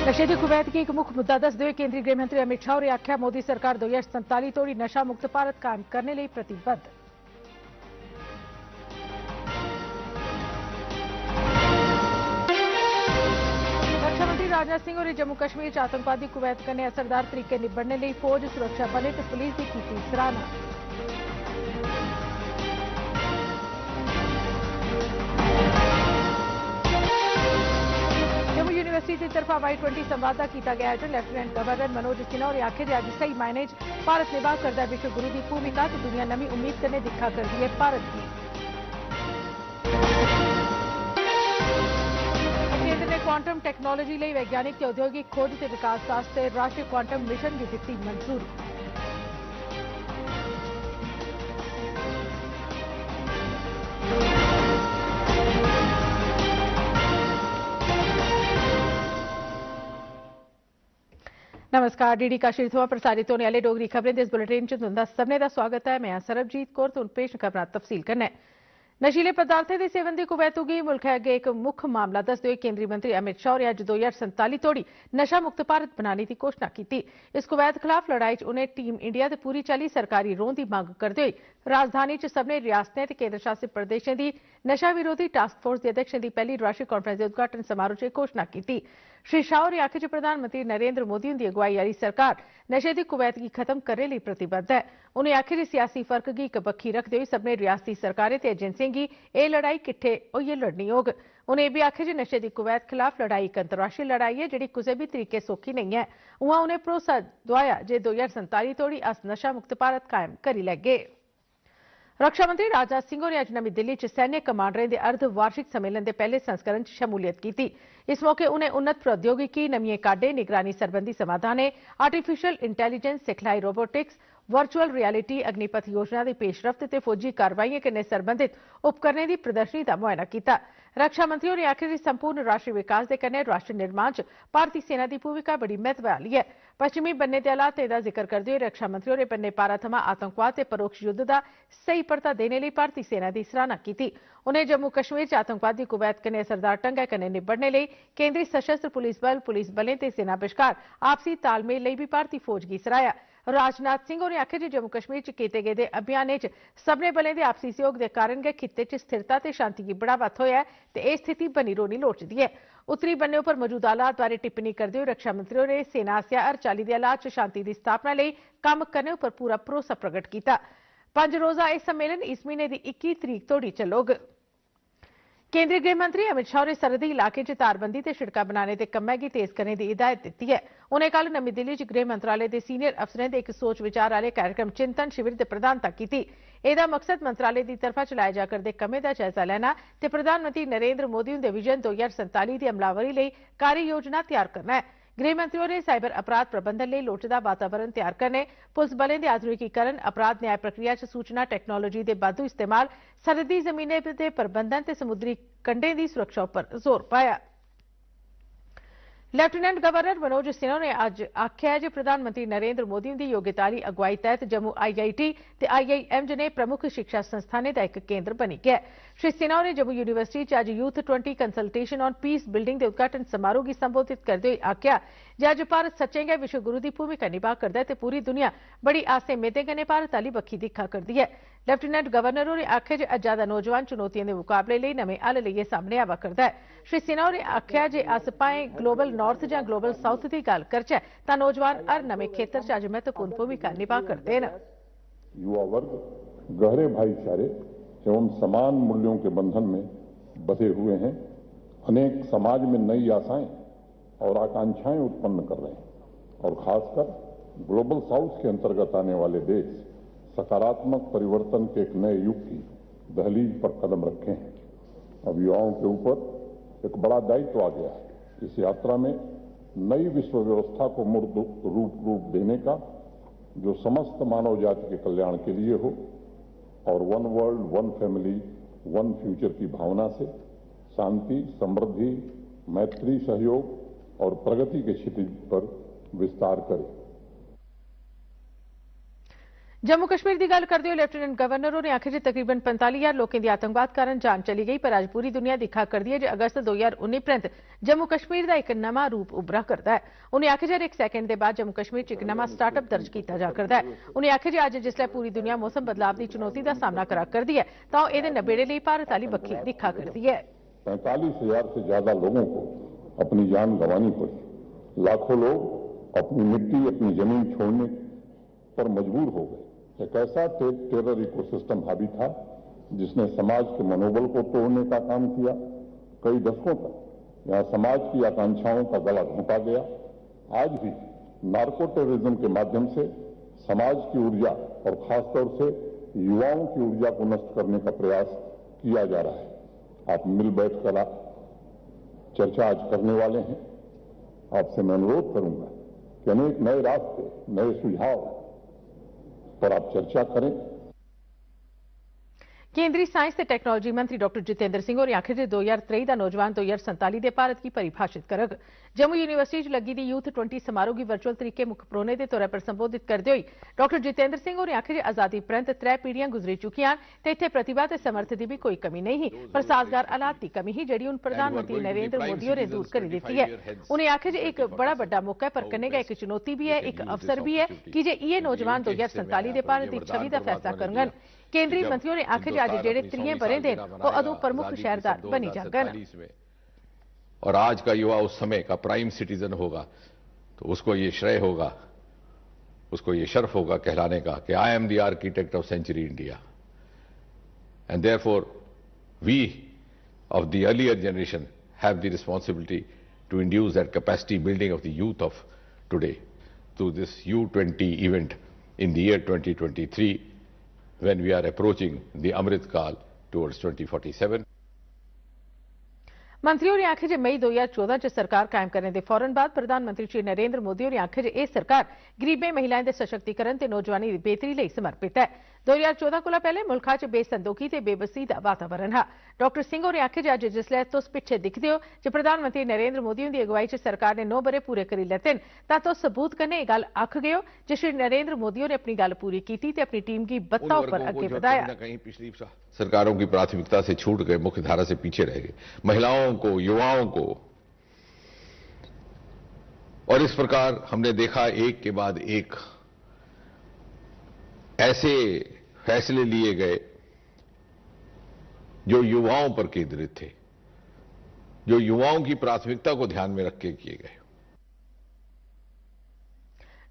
नशे दी कुवैत की एक मुख मुद्दा दसदे होए केंद्रीय गृह मंत्री अमित शाह होरें आखेआ मोदी सरकार 2047 तोड़ी नशा मुक्त भारत कायम करने लेई प्रतिबद्ध। रक्षा मंत्री राजनाथ सिंह होरें जम्मू कश्मीर च आतंकवादी कुवैत कन्नै असरदार तरीके निबड़ने लेई फौज, सुरक्षा बलें ते पुलिस दी कीती सराहना। जम्मू यूनिवर्सिटी की तरफा Y20 संवाद का किया गया आयोजन लैफ्टिनेंट गवर्नर मनोज सिन्हा होरें आखेआ जे अज्ज सही मायने च भारत निभा करदा है विश्व गुरु की भूमिका ते दुनिया नवी उम्मीद कन्नै दिक्खा करदी है भारत की। केंद्र ने क्वांटम टैक्नोलॉजी ਲਈ वैज्ञानिक ते औद्योगिक खोज ते विकास वास्ते राष्ट्रीय क्वांटम मिशन की दी मंजूरी। नमस्कार, डीडी कश्मीर थमां प्रसारित होने आह्ले डोगरी खबरें दे इस बुलेटिन च तुंदा सभनें दा स्वागत है। मैं सरबजीत कौर ते हुण पेश खबरां तफसील कन्नै। नशीले पदार्थें दे सेवन दी कुवैत गी मुल्खै अग्गे इक मुक्ख मामला दसदे होए केंद्रीय मंत्री अमित शाह होरें अज्ज 2047 तोड़ी नशा मुक्त भारत बनाने की घोषणा की। इस कुवैत खिलाफ लड़ाई च उनें टीम इंडिया ते पूरी चाल्ली सरकारी रौं दी मंग करदे होई राजधानी च सभनें रियासतें ते केंद्र शासित प्रदेशें दी नशा विरोधी टास्क फोर्स दे अध्यक्षें दी पैह्ली राष्ट्रीय कांफ्रेंस दे उद्घाटन समारोह च घोषणा की। श्री शाह होरें आखेआ जे प्रधानमंत्री नरेंद्र मोदी हुंदी अगुवाई आह्ली सरकार नशे दी कुवैत गी खत्म करने लेई प्रतिबद्ध है। उनें आखेआ जे सियासी फर्क गी इक बक्खी रखदे होई सभनें रियासती सरकारें ते एजेंसिएं गी एह् लड़ाई किट्ठे होइयै लड़नी होग। उनें एह् बी आखेआ जे नशे दी कुवैत खिलाफ लड़ाई इक अंतर्राष्ट्रीय लड़ाई है जिहड़ी कुसै बी तरीके सौखी नहीं है। उआं उनें भरोसा दोआया जे 2047 तोड़ी अस नशा मुक्त भारत कायम करी लैगे। रक्षा मंत्री राजनाथ सिंह होरें अज्ज नमीं दिल्ली च सैन्य कमांडरें दे अर्ध वार्षिक सम्मेलन के पहले संस्करण च शमूलियत की। इस मौके उनें उन्नत प्रौद्योगिकी, नमियां काडें, निगरानी सरबंधी समाधानें, आर्टिफिशियल इंटैलीजेंस, सिखलाई रोबोटिक्स, वर्चुअल रियलिटी, अग्निपथ योजना की पेशरफ्त ते फौजी कारवाइएं कन्नै सरबंधित उपकरणें की प्रदर्शनी का मुआयना किया। रक्षा मंत्री होरें आखेआ जे संपूर्ण राष्ट्रीय विकास के कन्नै राष्ट्र निर्माण च भारतीय सेना की भूमिका बड़ी महत्व आह्ली है। पश्चिमी बन्ने के हालातें का जिक्र करदे होए रक्षा मंत्री होरें बन्ने पारा थमां आतंकवाद ते परोक्ष युद्ध का सही परता देने लेई भारतीय सेना की सराहना की। उनें जम्मू कश्मीर च आतंकवादी कुवैत कन्नै असरदार ढंगै कन्नै निबड़ने लेई केंद्री सशस्त्र पुलिस बल, पुलिस बलें ते सेना बश्कार आपसी तालमेल लेई बी भारतीय फौज गी सराहेआ। राजनाथ सिंह होरें आखेआ जे जम्मू कश्मीर च कीते गेदे अभियानें च सभनें बलें दे आपसी सहयोग के कारण गै खित्ते च स्थिरता ते शांति गी बढ़ावा थ्होया ऐ ते एह् स्थिति बनी रौह्नी लोड़चदी ऐ। उत्तरी बन्ने उप्पर मौजूद हालात बारै टिप्पणी करदे होए रक्षा मंत्री होरें सेना आसेआ हर चाल्ली दे हालात च शांति दी स्थापना लेई कम्म करने उप्पर पूरा भरोसा प्रगट कीता। 5 रोजा एह् सम्मेलन इस म्हीने दी 21 तरीक तोड़ी चलोग। केंद्रीय गृह मंत्री अमित शाह होरें सरहदी इलाकें च तारबंदी ते शिड़कां बनाने दे कम्मै गी तेज करने की हिदायत दी है। उनें कल नमीं दिल्ली च गृह मंत्रालय के सीनियर अफसरें दे इक सोच विचार आह्ले कार्यक्रम चिंतन शिविर की प्रधानता की। एह्दा मकसद मंत्रालय की तरफा चलाए जा करदे कम्में दा जायजा लैना ते प्रधानमंत्री नरेंद्र मोदी हुंदे विजन 2047 दी अमलावरी लेई कार्य योजना तैयार करना है। गृह मंत्री होरें साइबर अपराध प्रबंधन लेई लोड़चदा वातावरण तैयार करने, पुलस बलें दे आधुनिकीकरण, अपराध न्याय प्रक्रिया च सूचना टैक्नोलोजी दे बाद्धू इस्तेमाल, सरहदी जमीनें दे प्रबंधन ते समुद्री कंढें दी सुरक्षा उप्पर जोर पाया। लैफ्टिनेंट गवर्नर मनोज सिन्हा ने अज्ज आखेआ जे प्रधानमंत्री नरेंद्र मोदी हुंदी योग्यता आह्ली अगुवाई तैह्त जम्मू IIT ते IIM जनेह् प्रमुख शिक्षा संस्थानें दा इक केंद्र बनी गया है। श्री सिन्हा होरें जम्मू यूनिवर्सिटी च अज्ज youth 20 consultation on peace building के उद्घाटन समारोह की संबोधित करदे होई आखेआ जे अज्ज भारत सच्चें गै विश्व गुरु की भूमिका निभा करदा है ते पूरी दुनिया बड़ी आसें मेदें कन्नै भारत आह्ली बक्खी दिक्खा करदी है। लैफ्टिनेंट गवर्नर होरें आखेआ जे अज्जा दा नौजवान चुनौतियों के मुकाबले लेई नमें हल लेइयै सामने आवा करदा है। श्री सिन्हा होरें आखेआ जे अस भाएं ग्लोबल नॉर्थ जां ग्लोबल साउथ की गल करचै तां नौजवान हर नमें खेतर च अज्ज महत्वपूर्ण भूमिका निभा करदे न। युवा वर्ग गहरे भाईचारे एवं समान मूल्यों के बंधन में बंधे हुए हैं। अनेक समाज में नई आशाएं और आकांक्षाएं उत्पन्न कर रहे हैं और खासकर ग्लोबल साउथ के अंतर्गत आने वाले देश सकारात्मक परिवर्तन के एक नए युग की दहलीज पर कदम रखे हैं। अब युवाओं के ऊपर एक बड़ा दायित्व आ गया है। इस यात्रा में नई विश्व व्यवस्था को मूर्त रूप देने का जो समस्त मानव जाति के कल्याण के लिए हो और one world, one family, one future की भावना से शांति, समृद्धि, मैत्री, सहयोग और प्रगति के क्षितिज पर विस्तार करे। जम्मू कश्मीर की गल करते हुए लेफ्टिनेंट गवर्नर ने आखिर जी तकरीबन 45,000 लोगों की आतंकवाद कारण जान चली गई, पर आज पूरी दुनिया दिखा कर दी है जो अगस्त 2019 परंत जम्मू कश्मीर का एक नवा रूप उभरा करता है। उन्हें आखिर जी एक सैकेंड के बाद जम्मू कश्मीर च एक नवा स्टार्टअप दर्ज किया जा करता है। उन्हें आखिर जी अज जिसलै पूरी दुनिया मौसम बदलाव की चुनौती का सामना करा करती है तो ये नबेड़े लिए भारत वाली बखी दिखा करती है। 45,000 से ज्यादा लोगों को अपनी जान गंवानी पड़ी। लाखों लोग अपनी मिट्टी, अपनी जमीन छोड़ने पर मजबूर हो गए। एक ऐसा टेरर इकोसिस्टम हावी था जिसने समाज के मनोबल को तोड़ने का काम किया। कई दशकों तक यहां समाज की आकांक्षाओं का गला घोंटा गया। आज भी नार्को टेररिज्म के माध्यम से समाज की ऊर्जा और खासतौर से युवाओं की ऊर्जा को नष्ट करने का प्रयास किया जा रहा है। आप मिल बैठकर चर्चा आज करने वाले हैं। आपसे मैं अनुरोध करूंगा कि अनेक नए रास्ते, नए सुझाव पर आप चर्चा करें। केंद्रीय साइंस ते टैक्नोलॉजी मंत्री डॉक्टर जितेंद्र सिंह होरें आखिर 2023 का नौजवान 2047 के भारत की परिभाषित करग। जम्मू यूनिवर्सिटी च लगी दी यूथ 20 समारोह की वर्चुअल तरीके मुख परौने के तौर पर संबोधित करते हुए डॉक्टर जितेंद्र सिंह होरें आखिर आजादी परंत 3 पीढ़ियां गुजरी चुकियां ते इत्थे प्रतिभा ते समर्थ की भी कोई कमी नहीं ही, पर साजगार हालात की कमी ही जिहड़ी हुण प्रधानमंत्री नरेंद्र मोदी होरें दूर करी दित्ती है। उन्हें आखिर एक बड़ा बड़ा मौका है, पर कन्ने एक चुनौती भी है, एक अवसर भी है कि जे ये नौजवान 2047 के भारत की छवि का फैसला करन। केंद्रीय मंत्रियों ने आखिर आज जेड़े 3 बरे दिन वो अदों प्रमुख शहरदार बनी जागन। और आज का युवा उस समय का प्राइम सिटीजन होगा तो उसको ये श्रेय होगा, उसको ये शर्फ होगा कहलाने का कि I am the architect of century India. And therefore we of the earlier generation have the responsibility to induce that capacity building of the youth of today through this U20 event in the year 2023 when we are approaching the Amrit Kaal towards 2047. मंत्रियों ने आखिर मई 2014 च सरकार कायम करने के फौरन बाद प्रधानमंत्री श्री नरेंद्र मोदी ने आखिर यह सरकार गरीबें महिलाएं के सशक्तिकरण ते नौजवानी की बेहतरी लिए समर्पित है। 2014 को पहले मुल्का च बेसंदोखी ते बेबसी का वातावरण है। डॉक्टर सिंह होरें आखिर अज जिसलै तुस पिछे दिखते हो जो प्रधानमंत्री नरेंद्र मोदी की अगुवाई च सरकार ने 9 बरे पूरे करी लैते तां तुस सबूत कन्नै गल आख गए हो जो श्री नरेंद्र मोदी ने अपनी गल पूरी की ते अपनी टीम की बत्ता पर अगे बढ़ाया। पिछली सरकारों की प्राथमिकता से छूट गए, मुख्य धारा से पीछे रह गए, महिलाओं को, युवाओं को। और इस प्रकार हमने देखा एक के बाद एक ऐसे फैसले लिए गए जो युवाओं पर केंद्रित थे, जो युवाओं की प्राथमिकता को ध्यान में रख के किए गए।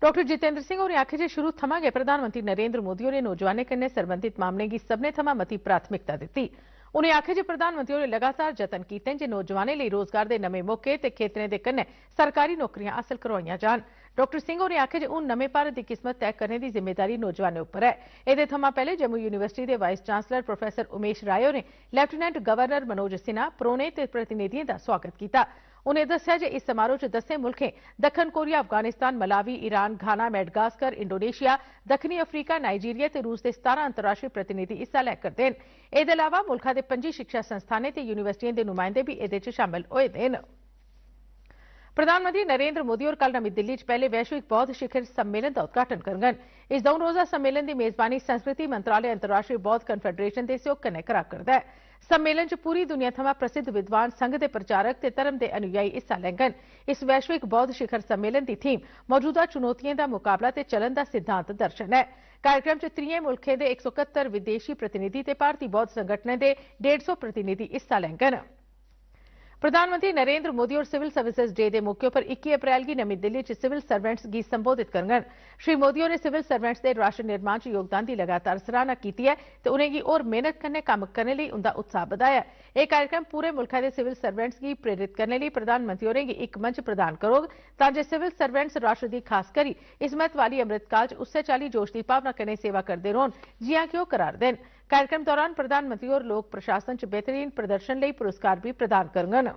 डॉक्टर जितेंद्र सिंह होरें आखिर शुरू थमां गै प्रधानमंत्री नरेंद्र मोदी होरें नौजवानें कन्नै सरबंधित मामले की सबने थमां मती प्राथमिकता दी। उन्हें आखिर प्रधानमंत्री होरें लगातार जतन किए जे नौजवानें लिए रोजगार के नवे मौके ते खेतरें दे कन्नै सरकारी नौकरियां हासिल करवाईयां जान। डॉक्टर सिंह होरें आखिर हुण नवे भारत की किस्मत तय करने की जिम्मेदारी नौजवानों उपर है। इहदे थमां पहले जम्मू यूनिवर्सिटी के वाइस चांसलर प्रोफैसर उमेश राय होरें लेफ्टिनेंट गवर्नर मनोज सिन्हा, परौने ते प्रतिनिधियों का स्वागत किया। उन्हें दस्सिया जे इस समारोह च 10 मुल्कें दक्खन Korea, Afghanistan, Malawi, Iran, Ghana, Madagascar, Indonesia, दक्षिणी अफ्रीका, नाइजीरिया ते रूस के 17 अंतर्राष्ट्रीय प्रतिनिधि हिस्सा लै करदे न। इहदे अलावा मुल्खा के 25 शिक्षा संस्थानें ते यूनिवर्सिटियों के नुमाइंदे भी इहदे च शामिल होए दे न। प्रधानमंत्री नरेंद्र मोदी और कल नवी दिल्ली च पहले वैश्विक बौद्ध शिखर सम्मेलन का उद्घाटन करगन। इस 2 रोजा सम्मेलन की मेजबानी संस्कृति मंत्रालय अंतर्राष्ट्रीय बौद्ध कन्फेडरेशन के सहयोग कन्नै करा करदा है। सम्मेलन च पूरी दुनिया थमां प्रसिद्ध विद्वान, संघ के प्रचारक ते धर्म के अनुयायी हिस्सा लैंगन। इस वैश्विक बौद्ध शिखर सम्मेलन की थीम मौजूदा चुनौतियों का मुकाबला ते चलन का सिद्धांत दर्शन है। कार्यक्रम च 3 मुल्कें के 171 विदेशी प्रतिनिधि ते भारतीय बौद्ध संगठनें के 150 प्रतिनिधि हिस्सा लैंगन। प्रधानमंत्री नरेंद्र मोदी और सिविल सर्विसेज डे के मौके पर 21 अप्रैल की नवी दिल्ली च सिविल सर्वेंट्स गी संबोधित करगन। श्री मोदी ने सिविल सर्वेंट्स के राष्ट्र निर्माण च योगदान की लगातार सराहना की है तो उन्हें और मेहनत करने काम करने लिए उनका उत्साह बढ़ाया। यह कार्यक्रम पूरे मुल्क के सिविल सर्वेंट्स की प्रेरित करने लिए प्रधानमंत्री होरें एक मंच प्रदान करोग ताकि सिविल सर्वेंट्स राष्ट्र की खास करी इस महत्व वाली अमृतकाल च उस्सै चाली जोश की भावना कन्नै सेवा करते रहन जियां कि वह करार देन। कार्यक्रम दौरान प्रधानमंत्री और लोक प्रशासन च बेहतरीन प्रदर्शन लिए पुरस्कार भी प्रदान करगन।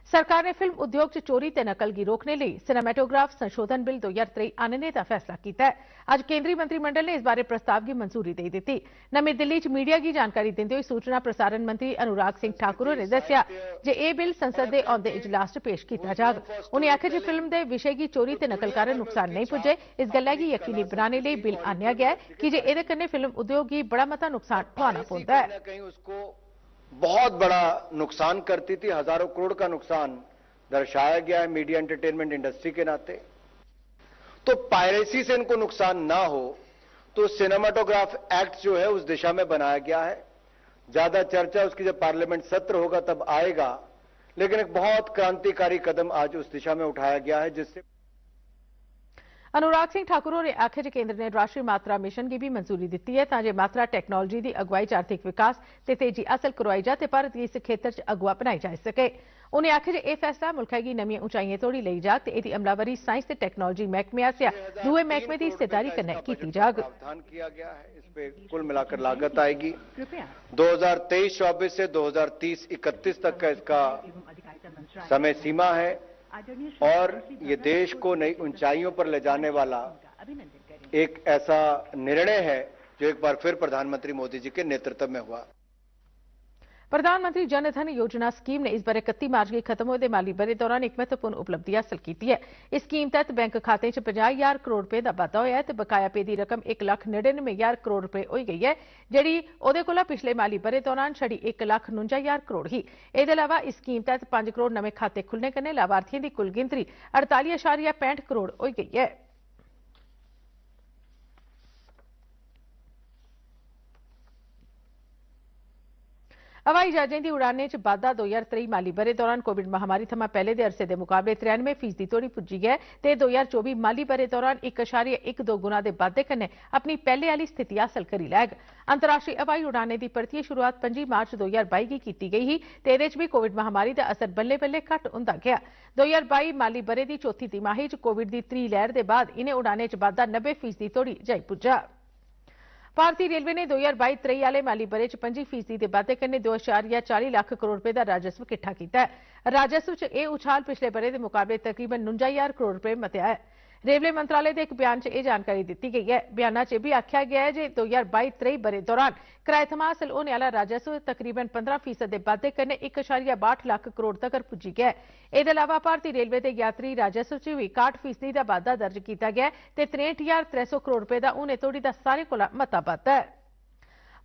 सरकार ने फिल्म उद्योग च चोरी ते नकल गी रोकने लिए सिनेमेटोग्राफ संशोधन बिल 2023 आनने का फैसला किया है। अज केंद्रीय मंत्रिमंडल ने इस बारे प्रस्ताव की मंजूरी दे दी। नमीं दिल्ली च मीडिया की जानकारी देंदे हुए सूचना प्रसारण मंत्री अनुराग सिंह ठाकुर ने दस्सिया जे एह बिल संसद के औंदे इजलास च पेश किया जाग। उन्हें आखेआ जे फिल्म के विषय की चोरी ते नकल कारण नुकसान नहीं पुज्जे, इस गल्लै गी यकीनी बनाने लिए बिल आन्नेआ गया है कि जे एहदे कन्नै फिल्म उद्योग गी बड़ा मता नुकसान ढोना पौंदा है। बहुत बड़ा नुकसान करती थी, हजारों करोड़ का नुकसान दर्शाया गया है मीडिया एंटरटेनमेंट इंडस्ट्री के नाते। तो पायरेसी से इनको नुकसान ना हो तो सिनेमाटोग्राफ एक्ट जो है उस दिशा में बनाया गया है। ज्यादा चर्चा उसकी जब पार्लियामेंट सत्र होगा तब आएगा, लेकिन एक बहुत क्रांतिकारी कदम आज उस दिशा में उठाया गया है जिससे अनुराग सिंह ठाकुर ने आखेआ केंद्र ने राष्ट्रीय मात्रा मिशन की भी मंजूरी दी है ताकि मात्रा टैक्नोलॉजी की अगुवाई च आर्थिक विकास ते तेजी हासिल करवाई जाए भारत की इस खेतर च अगुआ बनाई जा सके। उन्हें आखेआ यह फैसला मुल्क की नवीं ऊंचाइयां तोड़ी ली जाग ते इसकी अमलावरी साइंस ते टैक्नोलॉजी महकमे आसेआ दूए महकमे की हिस्सेदारी कन्नै की जाग। प्रावधान किया गया है, इस पे कुल मिलाकर लागत आएगी 2023-24 से 2030-31 तक का इसका समय सीमा है और ये देश को नई ऊंचाइयों पर ले जाने वाला एक ऐसा निर्णय है जो एक बार फिर प्रधानमंत्री मोदी जी के नेतृत्व में हुआ। प्रधानमंत्री जन धन योजना स्कीम ने इस बार 31 मार्च की खत्म होने माली बरे दौरान एक महत्वपूर्ण उपलब्धि हासिल की है। इस स्कीम तहत बैंक खाते 50,000 करोड़ रुपए का वाधा होया है तो बकाया पे की रकम 1,99,000 करोड़ रुपए हो गई है, जिहड़ी उहदे कोला पिछले माली बरे दौरान छड़ी 1,49,000 करोड़ ही। इसके अलावा इस स्कीम तहत 5 करोड़ नवे खाते खुलने कन्नै लाभार्थियों की कुल गिनती 48.65 करोड़ हो गई है। हवाई जहाजें की उड़ानें च बाद्दा 2023 माली बरे दौरान कोविड महामारी थमां पहले दे अरसे दे मुकाबले 93% तोड़ी पुज्जी गया ते 2024 माली बरे दौरान 1.12 गुना दे बाद्धे कन्नै अपनी पहले आली स्थिति हासिल करी लैग। अंतर्राष्ट्रीय हवाई उड़ानें की परतियै शुरुआत 5 मार्च 2022 की की गई ही ते इहदे च भी कोविड महामारी का असर बल्ले बल्ले घट हुंदा गया। 2022 माली बरे की चौथी तिमाही च कोविड की त्री लहर के बाद इन्हें उड़ानें च बाद्दा 90% तोड़ी जाई पुज्जा। भारतीय रेलवे ने 2022-23 आले माली बरे च 25% के वाधे कन्नै 2.40 लाख करोड़ रुपए का राजस्व किट्ठा किया है। राजस्व च यह उछाल पिछले बरे के मुकाबले तकरीबन 49,000 करोड़ रुपए मतेआ है। रेलवे मंत्रालय के एक बयान च यह जानकारी दी गई है। बयान च भी आख्या गया है कि 2022-23 बरे दौरान किराए थमां हासिल होने वाला राजस्व तकरीबन 15% के वाधे कन्नै 1.62 लाख करोड़ तक पुज्जी गया है। इसके अलावा भारतीय रेलवे के यात्री राजस्व च भी 61% का वाधा दर्ज किया गया ते 63,300 करोड़ रुपए का हुणे तोड़ी का सारे कोला मता वाधा है।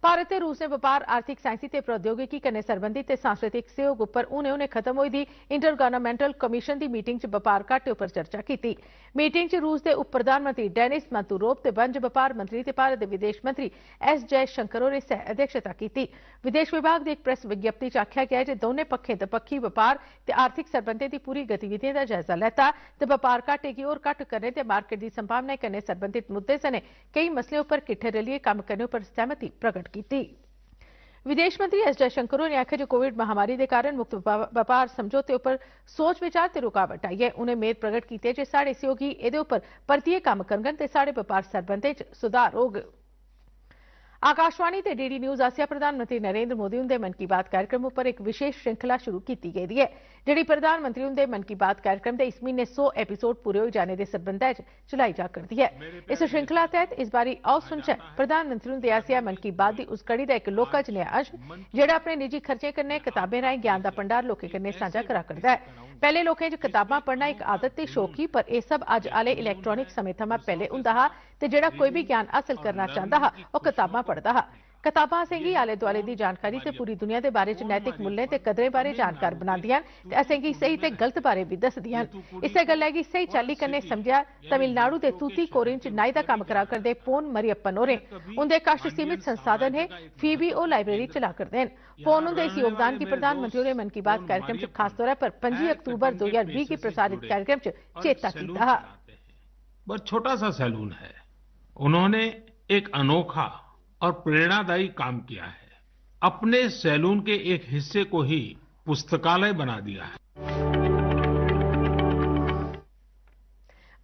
भारत ते रूस ने व्यापार, आर्थिक साइंसी ते प्रौद्योगिकी कन्नै संबंधित ते सांस्कृतिक सहयोग उपर हुणे खत्म हुई दी इंटर गवर्नमेंटल कमीशन की मीटिंग च व्यापार घाटे उपर चर्चा की। मीटिंग च रूस के उप प्रधानमंत्री डेनिस मंतुरोव ते वंज व्यापार मंत्री ते भारत के विदेश मंत्री एस जयशंकर होरें सह अध्यक्षता की। विदेश विभाग की एक प्रेस विज्ञप्ति च आख्या गया है कि दोनों पक्षें दपक्खी व्यापार ते आर्थिक सरबंधें की पूरी गतिविधियों का जायजा लैता ते व्यापार घाटे की होर घट करने ते मार्केट की संभावनाएं कन्नै संबंधित मुद्दे सने कई मसलों पर किट्ठे रलिए काम करने पर सहमति प्रकट की। विदेश मंत्री एस जयशंकर ने आख्या जो कोविड महामारी के कारण मुक्त व्यापार समझौते पर सोच विचार ते रुकावट आई है। उन्हें मेद प्रगट की जे साढ़े सहयोगी इहदे उपर परतियै काम करगन ते साढ़े व्यापार सरबंधें च सुधार होग। आकाशवाणी ते डीडी न्यूज़ आसिया प्रधानमंत्री नरेंद्र मोदी उनके मन की बात कार्यक्रम पर एक विशेष श्रृंखला शुरू की गई है, जिहड़ी प्रधानमंत्री उनके मन की बात कार्यक्रम के इस महीने 100 एपीसोड पूरे हो जाने के संबंध चलाई जा करती है। इस श्रृंखला तहत इस बारी आओ सुनचै प्रधानमंत्री उनके आसिया मन की बात की उस कड़ी का एक लोका जनेहा अंश जिहड़ा अपने निजी खर्चे कन्नै किताबें राएं ज्ञान का भंडार लोकें कन्नै सांझा करा करदा है। पहले लोकें च किताबां पढ़ना एक आदत ते शौक ही, पर यह सब अज आले इलैक्ट्रॉनिक समय थमां पहले हुंदा हा ते जिहड़ा कोई भी ज्ञान हासिल करना चाहता हा वह किताबां पढ़दा हा। किताबां असेंगी आले दुआले की जानकारी ते पूरी दुनिया के बारे च नैतिक मूल्यें ते कदरें बारे जानकार बनांदियां ते असेंगी सही ते गलत बारे भी दसदियां। इस्सै गल्लै गी सही चाल्ली कन्नै समझिया तमिलनाडु के तूतीकोरिन च नाई दा कम्म करा करदे पोन मरियप्पन होरें। उंदे कश सीमित संसाधन है, फी भी ओह लाइब्रेरी चला करदे न। पोन उंदे इस योगदान की प्रधानमंत्री होरें मन की बात कार्यक्रम च खास तौर पर 5 अक्तूबर 2020 की प्रसारित कार्यक्रम च चेता किया। बहुत छोटा सा सैलून है, उन्होंने एक अनोखा और प्रेरणादायी काम किया है। अपने सैलून के एक हिस्से को ही पुस्तकालय बना दिया है।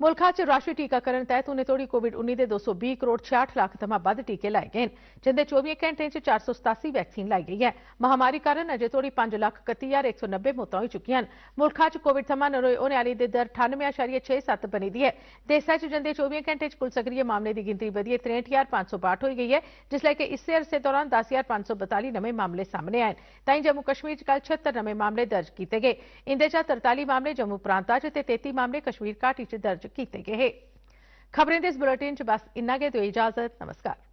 मुल्खा च राष्ट्रीय टीकाकरण तैह्त हुणे तोड़ी कोविड-19 दे 220 करोड़ 66 लाख थमां बद्ध टीके लाए गए न, जिंदे 24 घैंटें च 487 वैक्सीन लाई गई है। महामारी कारण अजे तोड़ी 5,31,190 मौतां होई चुकियां न। मुल्खा च कोविड थमां नरोए होने आह्ली दी दर 98.67 बनी दी है। देसै च जंदे 24 घैंटें च कुल सक्रिय मामले दी गिनतरी बधियै 63,562 होई गई है, जिसलै कि इस्सै अरसे दौरान 10,542 नमें मामले सामने आए न। ताईं जम्मू कश्मीर च कल 76 नमें मामले दर्ज कीते गए। इंदे चा 43 मामले जम्मू प्रांता च ते 33 मामले कश्मीर घाटी च दर्ज कीते गए। खबरें दे इस बुलेटिन च बस इन्ना गै। दिओ इजाजत। नमस्कार।